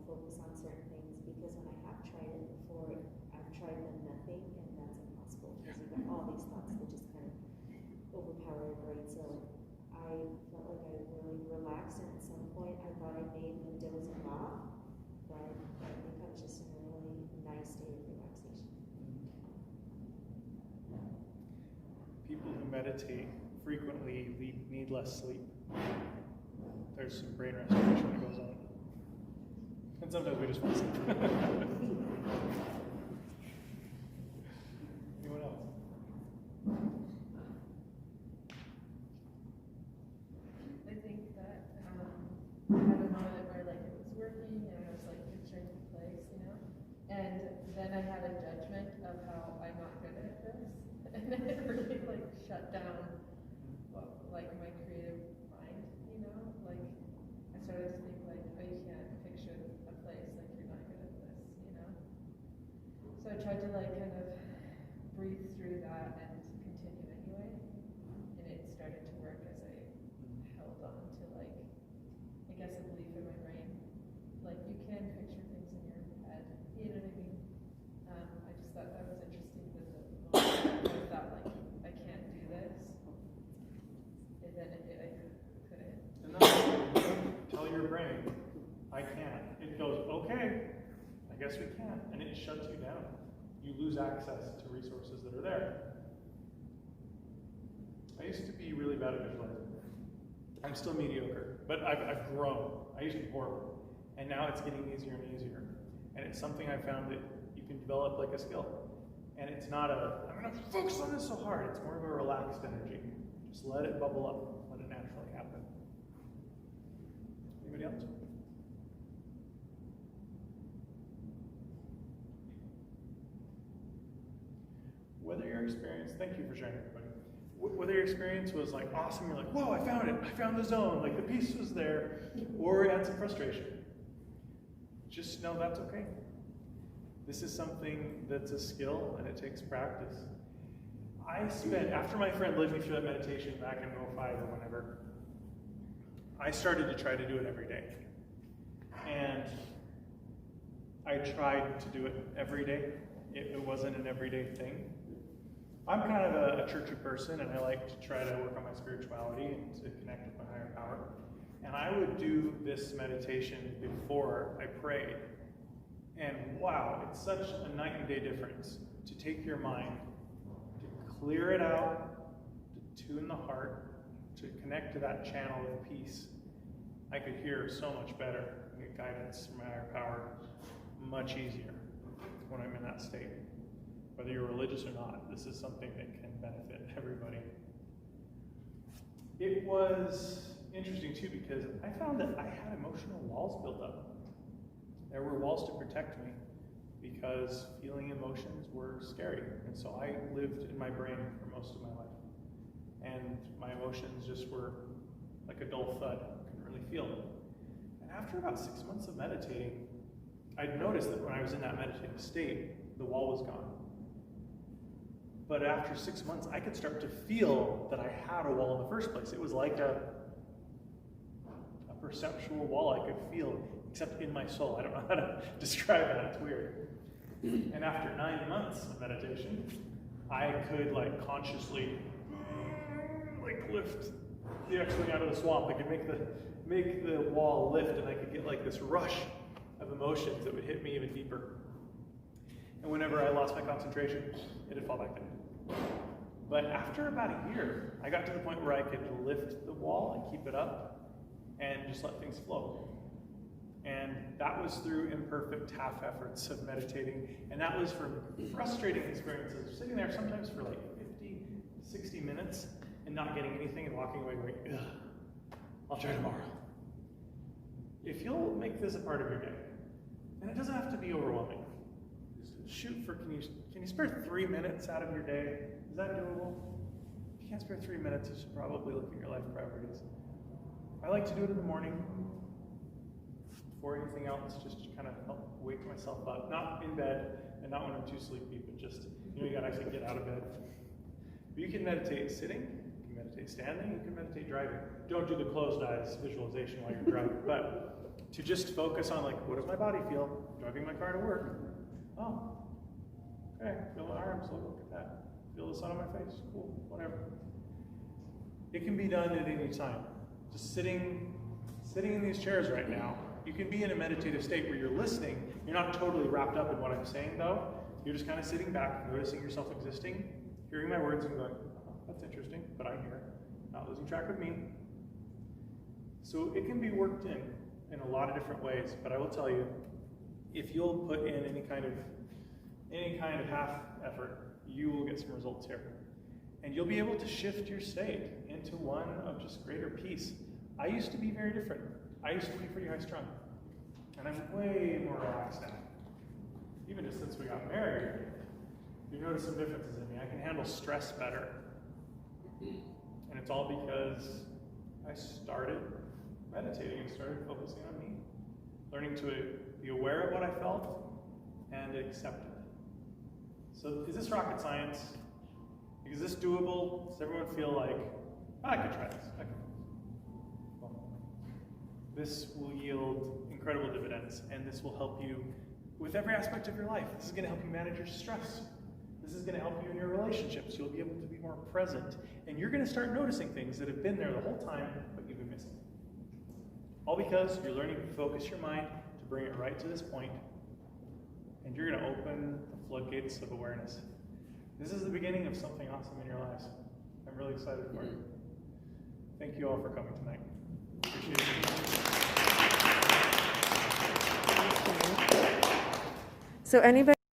focus on certain things, because when I have tried it before, I've tried the nothing, and that's impossible, because you've got all these thoughts that just kind of overpower your brain. So I felt like I really relaxed, and at some point I thought I may have been dozing off, but I think I was just in a really nice state of relaxation. People who meditate frequently need less sleep. There's some brain restoration that goes on. And sometimes we just fall asleep. Anyone else? I think that I had a moment where like it was working and I was like picturing the place, you know, and then I had a judgment of how I'm not good at this, and it really like shut down like my creative mind, you know, like I started to think like, oh, you can't picture a place, like you're not good at this, you know. So I tried to like kind of breathe through that and continue anyway, and it started to work as I held on to like, I guess a belief in my brain, like you can picture things in your head, you know what I mean? I just thought that was interesting that the moment I thought like, I can't do this, and then I couldn't. And then tell your brain, I can't. It goes, okay, I guess we can. And it shuts you down. You lose access to resources that are there. I used to be really bad at visualizing. I'm still mediocre, but I've grown. I used to be horrible. And now it's getting easier and easier. And it's something I found that you can develop like a skill. And it's not I'm going to focus on this so hard. It's more of a relaxed energy. Just let it bubble up. Let it naturally happen. Anybody else? Whether your experience, thank you for sharing, everybody. Whether your experience was like awesome, you're like, whoa, I found it, I found the zone, like the peace was there, or you had some frustration, just know that's okay. This is something that's a skill and it takes practice. After my friend led me through that meditation back in 2005 or whenever, I started to try to do it every day. And I tried to do it every day. It wasn't an everyday thing. I'm kind of a churchy person, and I like to try to work on my spirituality and to connect with my higher power. And I would do this meditation before I prayed. And wow, it's such a night and day difference to take your mind, to clear it out, to tune the heart, to connect to that channel of peace. I could hear so much better and get guidance from my higher power much easier when I'm in that state. Whether you're religious or not, this is something that can benefit everybody. It was interesting too because I found that I had emotional walls built up. There were walls to protect me because feeling emotions were scary. And so I lived in my brain for most of my life. And my emotions just were like a dull thud. I couldn't really feel them. And after about 6 months of meditating, I'd noticed that when I was in that meditative state, the wall was gone. But after 6 months, I could start to feel that I had a wall in the first place. It was like a perceptual wall I could feel, except in my soul. I don't know how to describe that, it's weird. And after 9 months of meditation, I could consciously lift the X-wing out of the swamp. I could make the wall lift, and I could get this rush of emotions that would hit me even deeper. And whenever I lost my concentration, it'd fall back down. But after about a year, I got to the point where I could lift the wall and keep it up and just let things flow. And that was through imperfect half efforts of meditating. And that was from frustrating experiences, sitting there sometimes for 50, 60 minutes and not getting anything and walking away going, ugh, I'll try tomorrow. If you'll make this a part of your day, and it doesn't have to be overwhelming, shoot for, can you spare 3 minutes out of your day? Is that doable? If you can't spare 3 minutes, you should probably look at your life priorities. I like to do it in the morning before anything else, just to kind of help wake myself up. Not in bed, and not when I'm too sleepy, but just, you gotta actually get out of bed. But you can meditate sitting, you can meditate standing, you can meditate driving. Don't do the closed eyes visualization while you're driving, but to just focus on what does my body feel driving my car to work? Oh, okay, feel my arms, look at that. Feel the sun on my face, cool, whatever. It can be done at any time. Just sitting in these chairs right now, you can be in a meditative state where you're listening. You're not totally wrapped up in what I'm saying though. You're just kind of sitting back, noticing yourself existing, hearing my words and going, oh, that's interesting, but I'm here, not losing track of me. So it can be worked in a lot of different ways, but I will tell you, if you'll put in any kind of half effort, you will get some results here. And you'll be able to shift your state into one of just greater peace. I used to be very different. I used to be pretty high strung. And I'm way more relaxed now. Even just since we got married, you notice some differences in me. I can handle stress better. And it's all because I started meditating and started focusing on me. Learning to be aware of what I felt and accept it. So is this rocket science? Is this doable? Does everyone feel like, I could try this? Well, this will yield incredible dividends, and this will help you with every aspect of your life. This is going to help you manage your stress. This is going to help you in your relationships. You'll be able to be more present, and you're going to start noticing things that have been there the whole time, but you've been missing. All because you're learning to focus your mind to bring it right to this point, and you're going to open the floodgates of awareness. This is the beginning of something awesome in your lives. I'm really excited for you. Thank you all for coming tonight. Appreciate it. So anybody